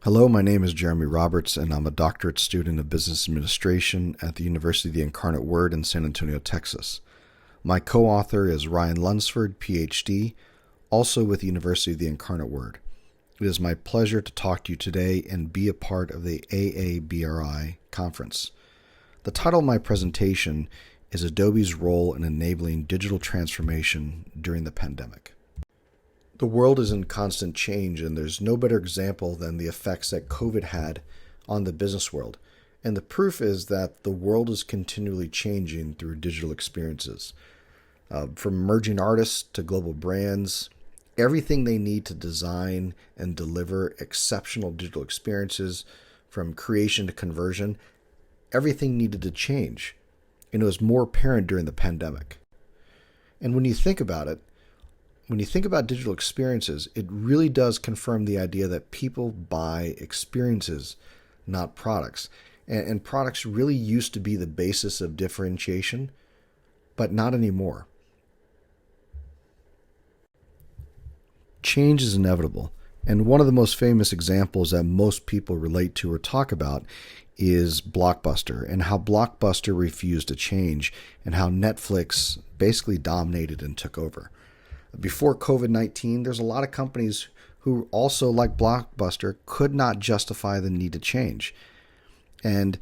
Hello, my name is Jeremy Roberts, and I'm a doctorate student of business administration at the University of the Incarnate Word in San Antonio, Texas. My co-author is Ryan Lunsford, PhD, also with the University of the Incarnate Word. It is my pleasure to talk to you today and be a part of the AABRI conference. The title of my presentation is Adobe's Role in Enabling Digital Transformation During the Pandemic. The world is in constant change, and there's no better example than the effects that COVID had on the business world. And the proof is that the world is continually changing through digital experiences. From emerging artists to global brands, everything they need to design and deliver exceptional digital experiences, from creation to conversion, everything needed to change. And it was more apparent during the pandemic. And when you think about it, when you think about digital experiences, it really does confirm the idea that people buy experiences, not products. And products really used to be the basis of differentiation, but not anymore. Change is inevitable. And one of the most famous examples that most people relate to or talk about is Blockbuster, and how Blockbuster refused to change, and how Netflix basically dominated and took over. Before COVID-19, there's a lot of companies who also, like Blockbuster, could not justify the need to change. And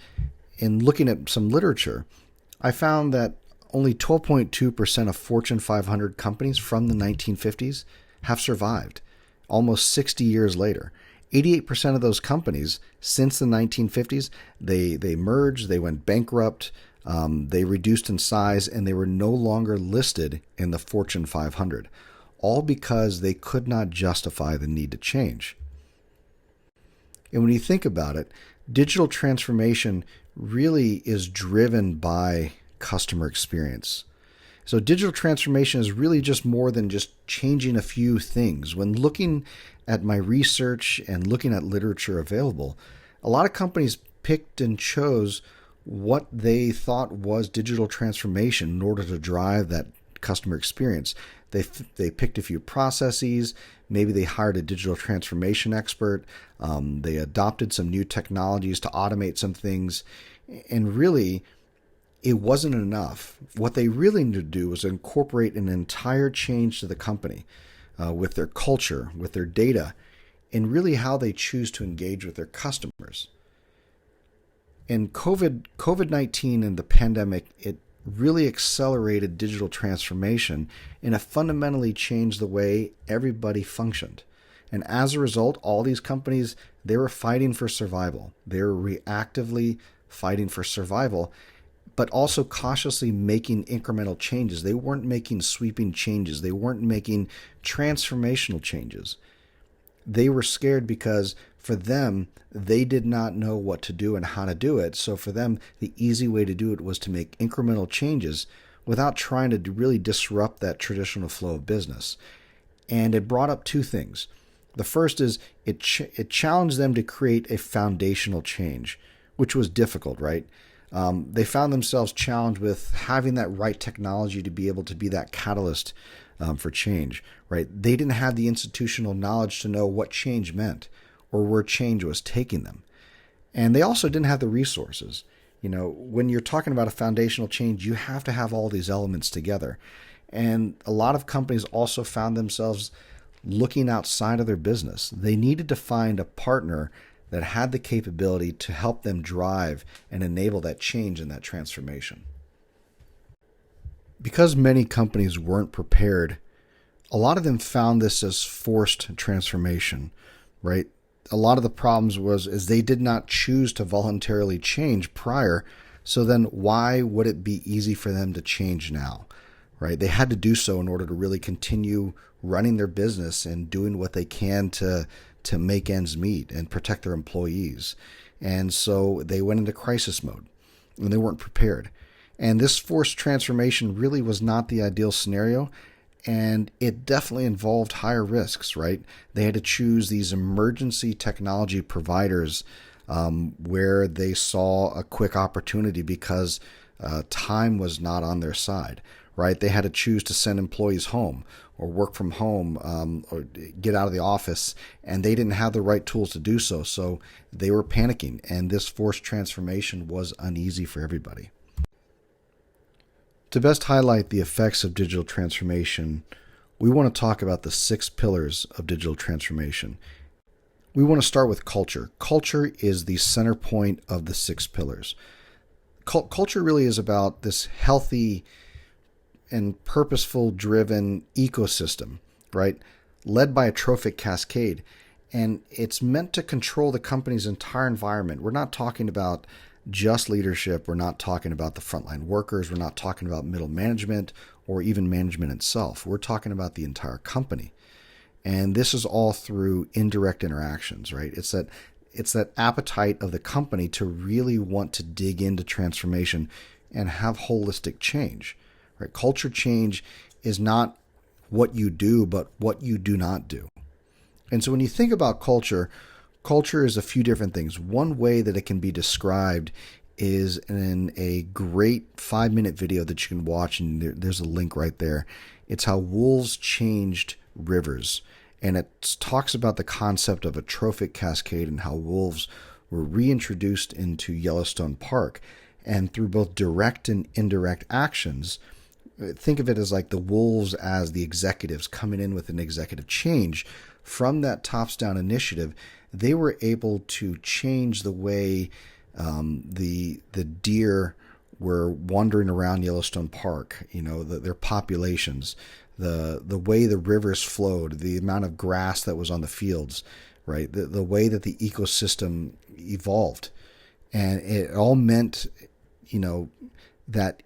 in looking at some literature, I found that only 12.2% of Fortune 500 companies from the 1950s have survived, almost 60 years later. 88% of those companies since the 1950s, they merged, they went bankrupt, they reduced in size, and they were no longer listed in the Fortune 500, all because they could not justify the need to change. And when you think about it, digital transformation really is driven by customer experience. So digital transformation is really just more than just changing a few things. When looking at my research and looking at literature available, a lot of companies picked and chose what they thought was digital transformation in order to drive that customer experience. They picked a few processes, maybe they hired a digital transformation expert, they adopted some new technologies to automate some things, and really, it wasn't enough. What they really needed to do was incorporate an entire change to the company with their culture, with their data, and really how they choose to engage with their customers. And COVID-19 and the pandemic, it really accelerated digital transformation, and it fundamentally changed the way everybody functioned. And as a result, all these companies, they were fighting for survival. They were reactively fighting for survival, but also cautiously making incremental changes. They weren't making sweeping changes. They weren't making transformational changes. They were scared because for them, they did not know what to do and how to do it. So for them, the easy way to do it was to make incremental changes without trying to really disrupt that traditional flow of business. And it brought up two things. The first is it challenged them to create a foundational change, which was difficult, right? They found themselves challenged with having that right technology to be able to be that catalyst for change, right? They didn't have the institutional knowledge to know what change meant or where change was taking them. And they also didn't have the resources. You know, when you're talking about a foundational change, you have to have all these elements together. And a lot of companies also found themselves looking outside of their business. They needed to find a partner that had the capability to help them drive and enable that change and that transformation. Because many companies weren't prepared, a lot of them found this as forced transformation, right? A lot of the problems is they did not choose to voluntarily change prior, so then why would it be easy for them to change now, right? They had to do so in order to really continue running their business and doing what they can to make ends meet and protect their employees. And so they went into crisis mode and they weren't prepared. And this forced transformation really was not the ideal scenario. And it definitely involved higher risks, right? They had to choose these emergency technology providers where they saw a quick opportunity because time was not on their side, right? They had to choose to send employees home or work from home, or get out of the office, and they didn't have the right tools to do so. So they were panicking, and this forced transformation was uneasy for everybody. To best highlight the effects of digital transformation, we want to talk about the 6 pillars of digital transformation. We want to start with culture. Culture is the center point of the 6 pillars. Culture really is about this healthy and purposeful driven ecosystem, right? Led by a trophic cascade. And it's meant to control the company's entire environment. We're not talking about just leadership. We're not talking about the frontline workers. We're not talking about middle management or even management itself. We're talking about the entire company. And this is all through indirect interactions, right? It's that appetite of the company to really want to dig into transformation and have holistic change, right? Culture change is not what you do, but what you do not do. And so when you think about culture, culture is a few different things. One way that it can be described is in a great 5-minute video that you can watch, and there's a link right there. It's how wolves changed rivers. And it talks about the concept of a trophic cascade and how wolves were reintroduced into Yellowstone Park. And through both direct and indirect actions, think of it as like the wolves as the executives coming in with an executive change. From that tops-down initiative, they were able to change the way the deer were wandering around Yellowstone Park, their populations, the way the rivers flowed, the amount of grass that was on the fields, right? The way that the ecosystem evolved. And it all meant, that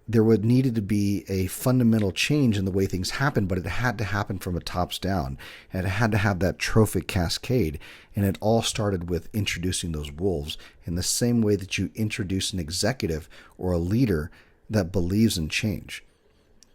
there needed to be a fundamental change in the way things happen, but it had to happen from a tops down. And it had to have that trophic cascade. And it all started with introducing those wolves in the same way that you introduce an executive or a leader that believes in change.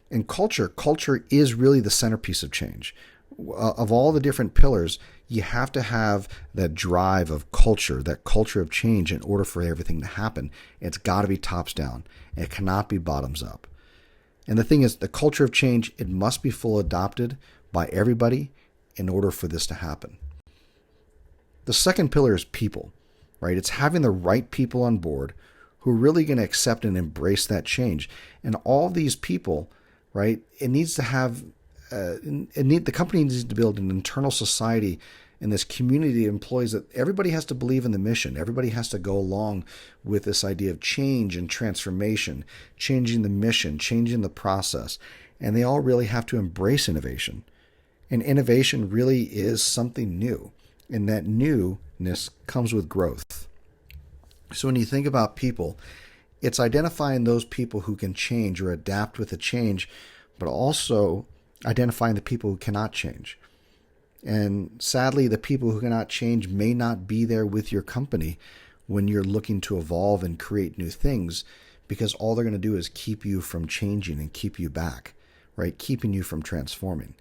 And culture is really the centerpiece of change. Of all the different pillars, you have to have that drive of culture, that culture of change in order for everything to happen. It's got to be tops down. It cannot be bottoms up. And the thing is, the culture of change, it must be fully adopted by everybody in order for this to happen. The second pillar is people, right? It's having the right people on board who are really going to accept and embrace that change. And all these people, right, it needs to have the company needs to build an internal society in this community of employees that everybody has to believe in the mission. Everybody has to go along with this idea of change and transformation, changing the mission, changing the process. And they all really have to embrace innovation. And innovation really is something new. And that newness comes with growth. So when you think about people, it's identifying those people who can change or adapt with a change, but also identifying the people who cannot change. And sadly, the people who cannot change may not be there with your company when you're looking to evolve and create new things, because all they're going to do is keep you from changing and keep you back, right? Keeping you from transforming.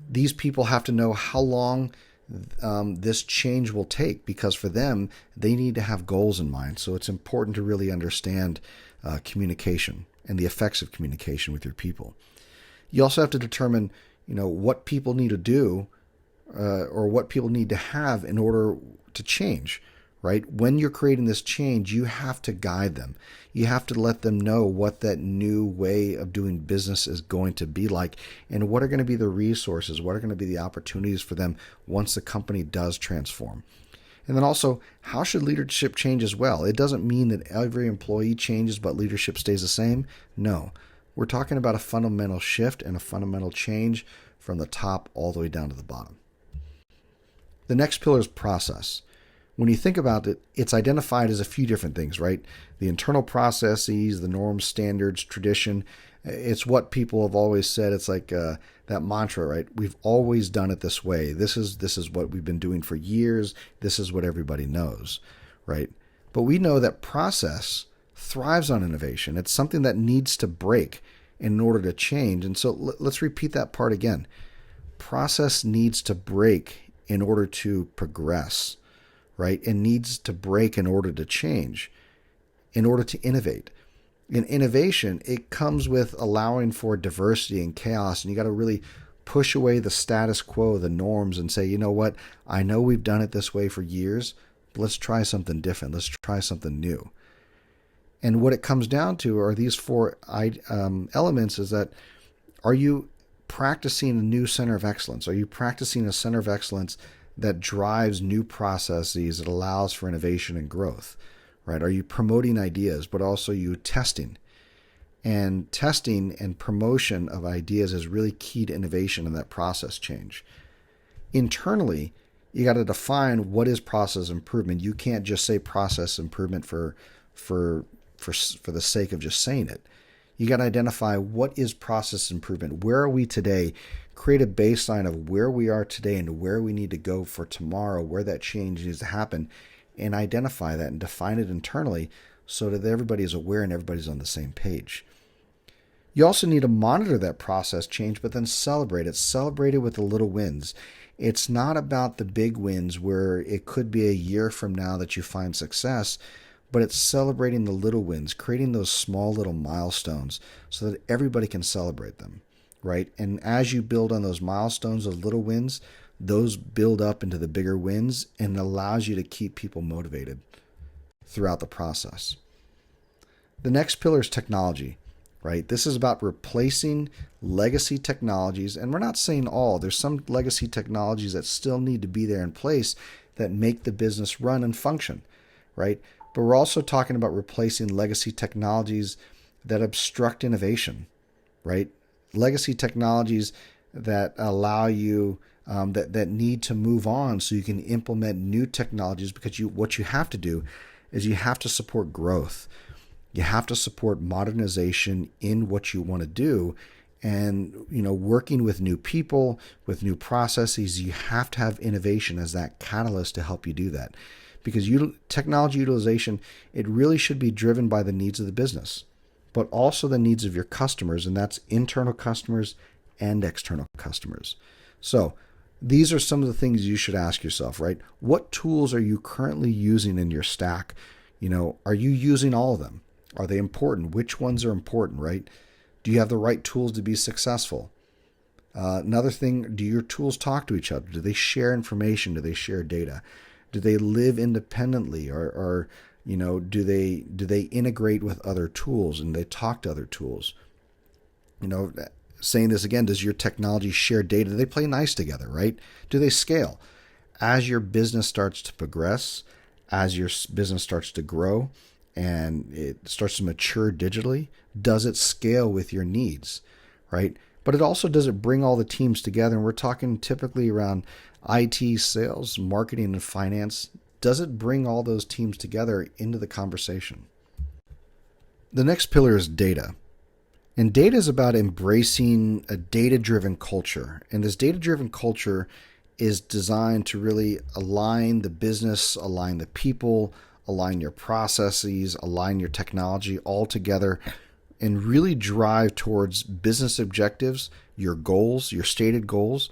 These people have to know how long this change will take, because for them, they need to have goals in mind. So it's important to really understand communication and the effects of communication with your people. You also have to determine, what people need to do or what people need to have in order to change, right? When you're creating this change, you have to guide them. You have to let them know what that new way of doing business is going to be like, and what are going to be the resources, what are going to be the opportunities for them once the company does transform. And then also, how should leadership change as well? It doesn't mean that every employee changes but leadership stays the same. No. We're talking about a fundamental shift and a fundamental change from the top all the way down to the bottom. The next pillar is process. When you think about it, it's identified as a few different things, right? The internal processes, the norms, standards, tradition. It's what people have always said. It's like that mantra, right? We've always done it this way. This is what we've been doing for years. This is what everybody knows, right? But we know that process thrives on innovation. It's something that needs to break in order to change. And so let's repeat that part again. Process needs to break in order to progress, right? It needs to break in order to change, in order to innovate. In innovation, it comes with allowing for diversity and chaos, and you got to really push away the status quo, the norms, and say, you know what, I know we've done it this way for years, but let's try something different. Let's try something new. And what it comes down to are these four elements is that, are you practicing a new center of excellence? Are you practicing a center of excellence that drives new processes, that allows for innovation and growth, right? Are you promoting ideas, but also you testing? And testing and promotion of ideas is really key to innovation and that process change. Internally, you got to define what is process improvement. You can't just say process improvement for the sake of just saying it. You got to identify what is process improvement. Where are we today? Create a baseline of where we are today and where we need to go for tomorrow, where that change needs to happen, and identify that and define it internally so that everybody is aware and everybody's on the same page. You also need to monitor that process change, but then celebrate it. Celebrate it with the little wins. It's not about the big wins where it could be a year from now that you find success, but it's celebrating the little wins, creating those small little milestones so that everybody can celebrate them, right? And as you build on those milestones, those little wins, those build up into the bigger wins, and it allows you to keep people motivated throughout the process. The next pillar is technology, right? This is about replacing legacy technologies, and we're not saying all. There's some legacy technologies that still need to be there in place that make the business run and function, right? But we're also talking about replacing legacy technologies that obstruct innovation, right? Legacy technologies that allow you, that need to move on so you can implement new technologies, because what you have to do is you have to support growth. You have to support modernization in what you want to do. And, working with new people, with new processes, you have to have innovation as that catalyst to help you do that. Because technology utilization, it really should be driven by the needs of the business, but also the needs of your customers, and that's internal customers and external customers. So these are some of the things you should ask yourself, right? What tools are you currently using in your stack? Are you using all of them? Are they important? Which ones are important, right? Do you have the right tools to be successful? Another thing, do your tools talk to each other? Do they share information? Do they share data? Do they live independently, or do they integrate with other tools and they talk to other tools? Saying this again, does your technology share data? Do they play nice together, right? Do they scale? As your business starts to progress, as your business starts to grow, and it starts to mature digitally, does it scale with your needs, right? But it also, does it bring all the teams together? And we're talking typically around IT, sales, marketing, and finance. Does it bring all those teams together into the conversation? The next pillar is data. And data is about embracing a data-driven culture. And this data-driven culture is designed to really align the business, align the people, align your processes, align your technology all together, and really drive towards business objectives, your goals, your stated goals,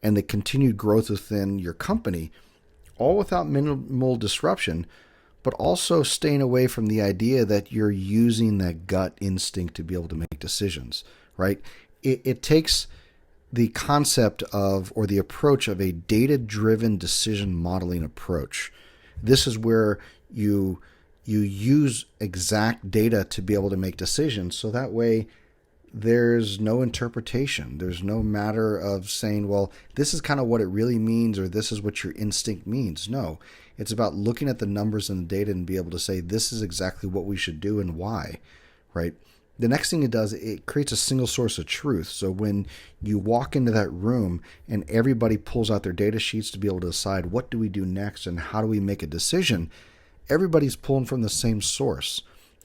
and the continued growth within your company, all without minimal disruption, but also staying away from the idea that you're using that gut instinct to be able to make decisions, right? It takes the concept of, or the approach of, a data-driven decision modeling approach. This is where you use exact data to be able to make decisions, so that way there's no interpretation. There's no matter of saying, well, this is kind of what it really means, or this is what your instinct means. No, it's about looking at the numbers and the data and be able to say, this is exactly what we should do and why, right? The next thing it does, it creates a single source of truth. So when you walk into that room and everybody pulls out their data sheets to be able to decide, what do we do next and how do we make a decision, everybody's pulling from the same source.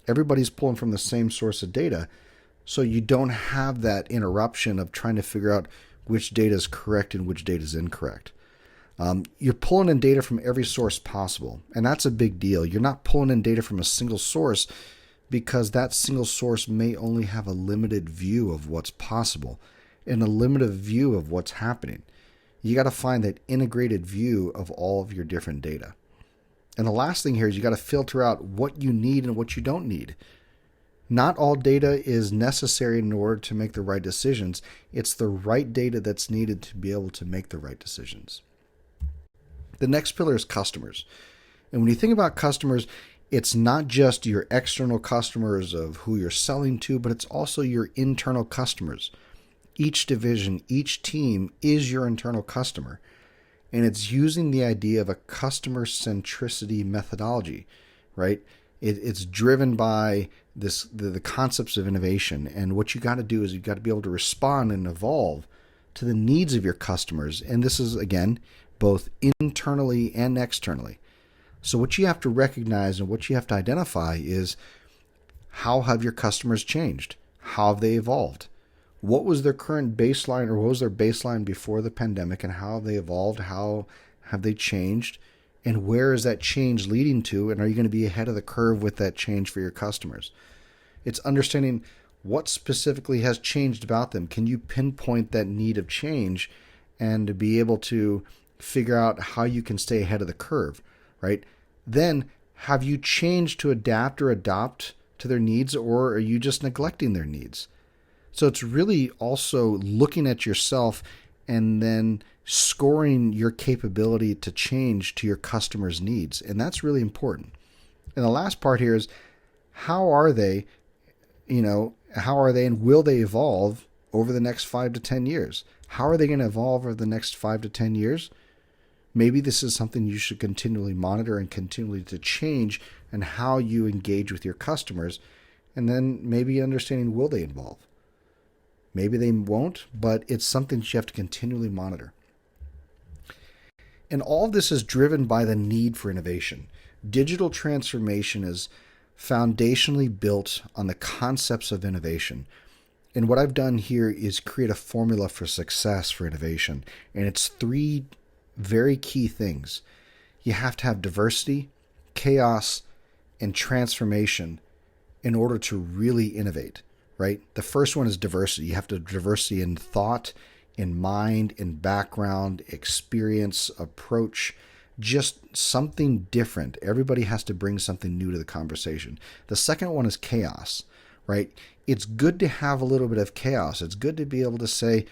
Everybody's pulling from the same source of data. So you don't have that interruption of trying to figure out which data is correct and which data is incorrect. You're pulling in data from every source possible, and that's a big deal. You're not pulling in data from a single source because that single source may only have a limited view of what's possible and a limited view of what's happening. You got to find that integrated view of all of your different data. And the last thing here is you got to filter out what you need and what you don't need. Not all data is necessary in order to make the right decisions. It's the right data that's needed to be able to make the right decisions. The next pillar is customers. And when you think about customers, it's not just your external customers of who you're selling to, but it's also your internal customers. Each division, each team is your internal customer. And it's using the idea of a customer centricity methodology, right? It's driven by the concepts of innovation. And what you got to do is you've got to be able to respond and evolve to the needs of your customers. And this is, again, both internally and externally. So what you have to recognize and what you have to identify is, how have your customers changed? How have they evolved? What was their current baseline, or what was their baseline before the pandemic, and how have they evolved? How have they changed? And where is that change leading to? And are you going to be ahead of the curve with that change for your customers? It's understanding what specifically has changed about them. Can you pinpoint that need of change and to be able to figure out how you can stay ahead of the curve, right? Then, have you changed to adapt or adopt to their needs, or are you just neglecting their needs? So it's really also looking at yourself and then scoring your capability to change to your customers' needs. And that's really important. And the last part here is, how are they, and will they evolve over the next 5 to 10 years? How are they going to evolve over the next 5 to 10 years? Maybe this is something you should continually monitor and continually to change, and how you engage with your customers. And then maybe understanding, will they evolve? Maybe they won't, but it's something that you have to continually monitor. And all of this is driven by the need for innovation. Digital transformation is foundationally built on the concepts of innovation. And what I've done here is create a formula for success for innovation. And it's 3 very key things. You have to have diversity, chaos, and transformation in order to really innovate, right? The first one is diversity. You have to have diversity in thought, in mind, in background, experience, approach, just something different. Everybody has to bring something new to the conversation. The second one is chaos, right? It's good to have a little bit of chaos. It's good to be able to say,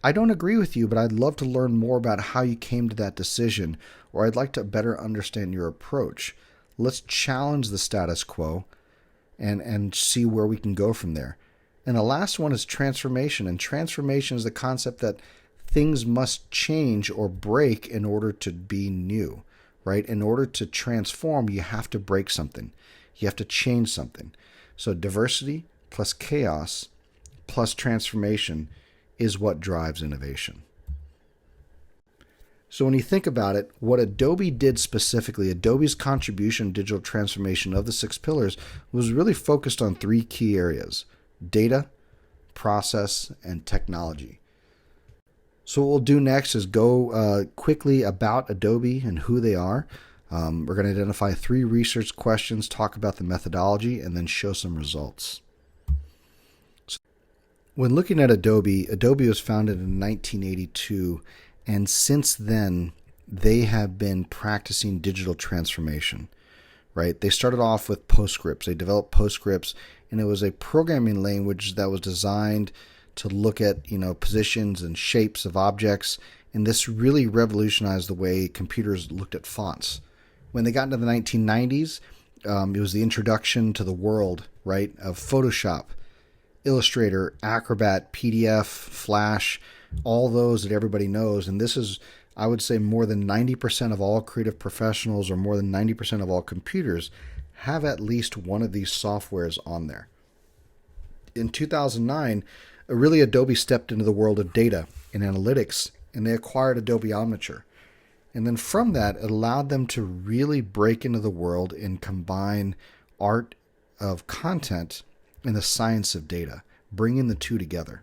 I don't agree with you, but I'd love to learn more about how you came to that decision, or I'd like to better understand your approach. Let's challenge the status quo and see where we can go from there. And the last one is transformation. And transformation is the concept that things must change or break in order to be new, right? In order to transform, you have to break something. You have to change something. So diversity plus chaos plus transformation is what drives innovation. So when you think about it, what Adobe did specifically, Adobe's contribution to digital transformation of the 6 pillars was really focused on 3 key areas: data, process, and technology. So what we'll do next is go quickly about Adobe and who they are. We're going to identify 3 research questions, talk about the methodology, and then show some results. When looking at Adobe, Adobe was founded in 1982, and since then, they have been practicing digital transformation, right? They started off with PostScripts. They developed PostScripts, and it was a programming language that was designed to look at, positions and shapes of objects, and this really revolutionized the way computers looked at fonts. When they got into the 1990s, it was the introduction to the world, right, of Photoshop, Illustrator, Acrobat, PDF, Flash, all those that everybody knows. And this is, I would say, more than 90% of all creative professionals, or more than 90% of all computers, have at least one of these softwares on there. In 2009, really Adobe stepped into the world of data and analytics, and they acquired Adobe Omniture. And then from that, it allowed them to really break into the world and combine art of content and the science of data, bringing the two together.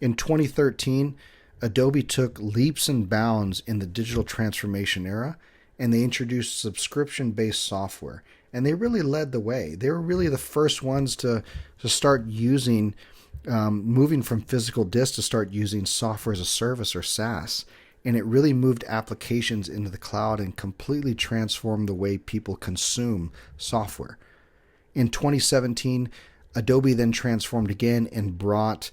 In 2013, Adobe took leaps and bounds in the digital transformation era, and they introduced subscription-based software. And they really led the way. They were really the first ones to start using, moving from physical disks to start using software as a service, or SaaS. And it really moved applications into the cloud and completely transformed the way people consume software. In 2017, Adobe then transformed again and brought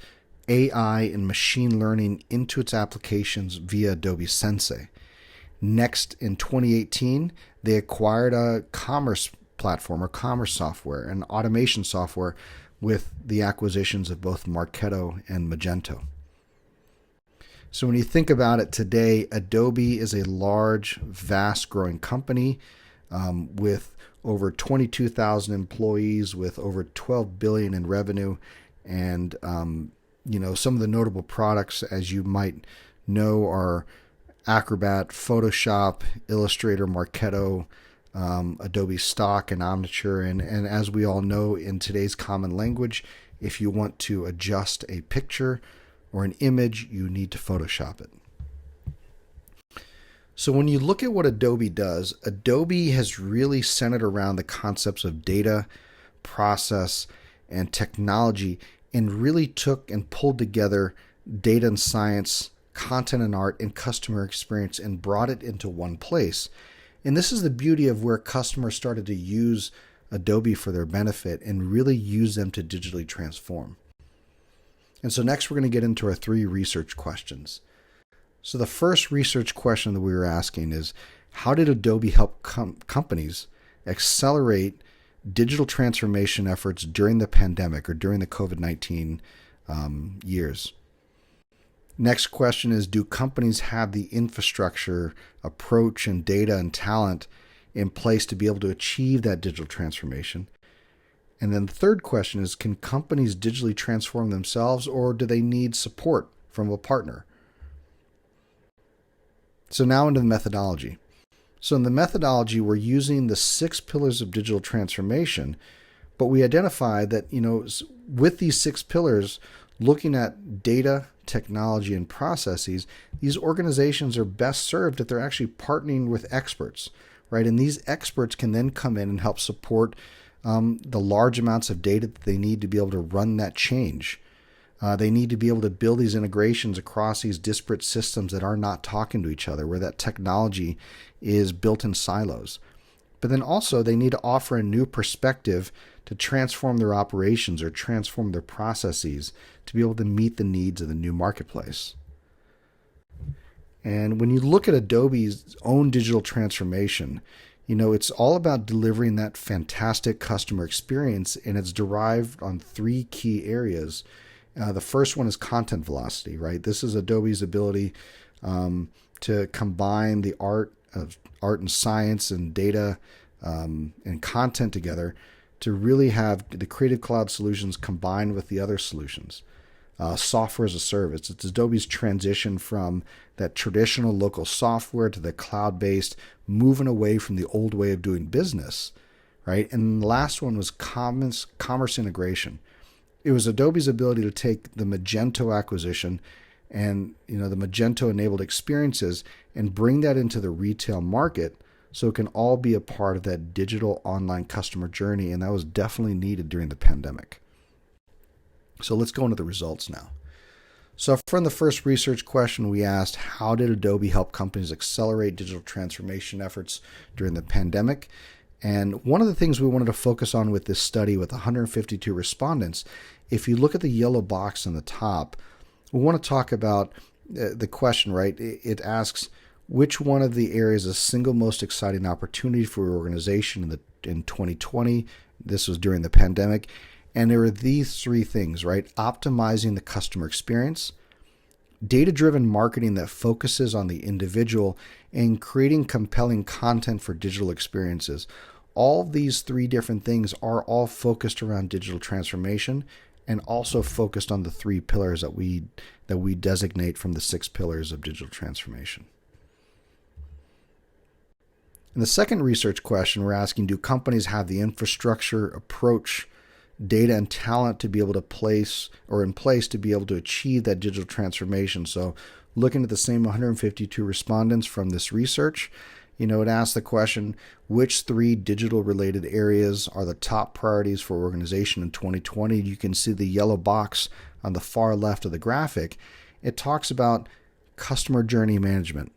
AI and machine learning into its applications via Adobe Sensei. Next, in 2018, they acquired a commerce platform or commerce software and automation software with the acquisitions of both Marketo and Magento. So when you think about it today, Adobe is a large, vast growing company with over 22,000 employees, with over 12 billion in revenue. And, some of the notable products, as you might know, are Acrobat, Photoshop, Illustrator, Marketo, Adobe Stock, and Omniture. And as we all know, in today's common language, if you want to adjust a picture or an image, you need to Photoshop it. So when you look at what Adobe does, Adobe has really centered around the concepts of data, process, and technology, and really took and pulled together data and science, content and art, and customer experience and brought it into one place. And this is the beauty of where customers started to use Adobe for their benefit and really use them to digitally transform. And so next we're going to get into our 3 research questions. So the first research question that we were asking is, how did Adobe help companies accelerate digital transformation efforts during the pandemic or during the COVID-19 years? Next question is, do companies have the infrastructure, approach, and data and talent in place to be able to achieve that digital transformation? And then the third question is, can companies digitally transform themselves, or do they need support from a partner? So now into the methodology. So in the methodology, we're using the 6 pillars of digital transformation, but we identified that, with these 6 pillars, looking at data, technology, and processes, these organizations are best served if they're actually partnering with experts, right? And these experts can then come in and help support the large amounts of data that they need to be able to run that change. They need to be able to build these integrations across these disparate systems that are not talking to each other, where that technology is built in silos. But then also they need to offer a new perspective to transform their operations or transform their processes to be able to meet the needs of the new marketplace. And when you look at Adobe's own digital transformation, it's all about delivering that fantastic customer experience, and it's derived on 3 key areas. The first one is content velocity, right? This is Adobe's ability to combine the art and science and data and content together to really have the Creative Cloud solutions combined with the other solutions. Software as a service. It's Adobe's transition from that traditional local software to the cloud-based, moving away from the old way of doing business, right? And the last one was commerce integration. It was Adobe's ability to take the Magento acquisition and the Magento-enabled experiences and bring that into the retail market so it can all be a part of that digital online customer journey, and that was definitely needed during the pandemic. So let's go into the results now. So from the first research question, we asked, how did Adobe help companies accelerate digital transformation efforts during the pandemic? And one of the things we wanted to focus on with this study with 152 respondents, if you look at the yellow box on the top, we want to talk about the question, right? It asks, which one of the areas is the single most exciting opportunity for your organization in 2020? This was during the pandemic. And there are these 3 things, right? Optimizing the customer experience, data-driven marketing that focuses on the individual, and creating compelling content for digital experiences. All of these 3 different things are all focused around digital transformation and also focused on the 3 pillars that we designate from the 6 pillars of digital transformation. In the second research question, we're asking, do companies have the infrastructure, approach, data, and talent to be able to place or in place to be able to achieve that digital transformation? So looking at the same 152 respondents from this research, it asks the question, which 3 digital related areas are the top priorities for organization in 2020? You can see the yellow box on the far left of the graphic. It talks about customer journey management,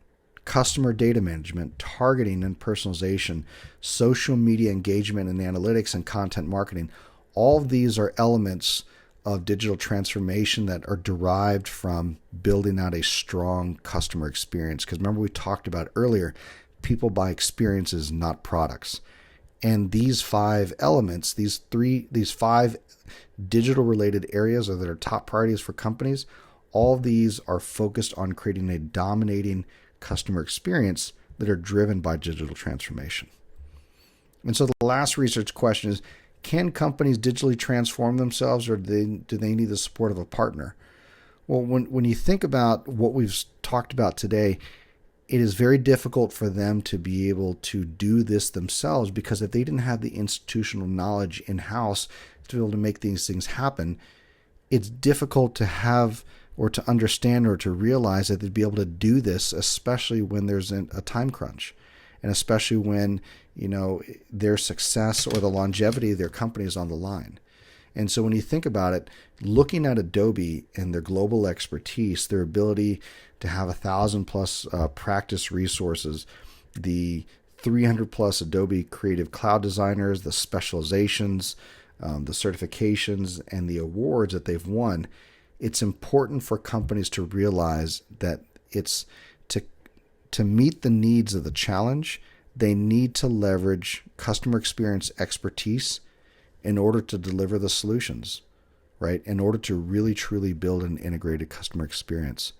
customer data management, targeting and personalization, social media engagement and analytics, and content marketing. All of these are elements of digital transformation that are derived from building out a strong customer experience. Because remember, we talked about earlier, people buy experiences, not products. And these 5 elements, these 5 digital related areas that are top priorities for companies, all of these are focused on creating a dominating customer experience that are driven by digital transformation. And so the last research question is, can companies digitally transform themselves, or do they need the support of a partner? Well, when you think about what we've talked about today, it is very difficult for them to be able to do this themselves, because if they didn't have the institutional knowledge in-house to be able to make these things happen, it's difficult to have or to understand or to realize that they'd be able to do this, especially when there's a time crunch, and especially when their success or the longevity of their company is on the line. And so when you think about it, looking at Adobe and their global expertise, their ability to have 1,000 plus practice resources, the 300 plus Adobe Creative Cloud designers, the specializations, the certifications, and the awards that they've won, it's important for companies to realize that it's to meet the needs of the challenge, they need to leverage customer experience expertise in order to deliver the solutions, right? In order to really, truly build an integrated customer experience.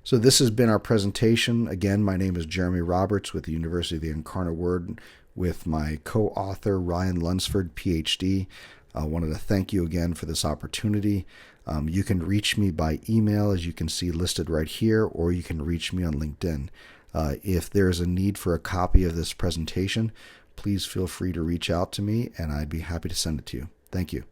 So this has been our presentation. Again, my name is Jeremy Roberts with the University of the Incarnate Word, with my co-author, Ryan Lunsford, PhD. I wanted to thank you again for this opportunity. You can reach me by email, as you can see listed right here, or you can reach me on LinkedIn. If there's a need for a copy of this presentation, please feel free to reach out to me, and I'd be happy to send it to you. Thank you.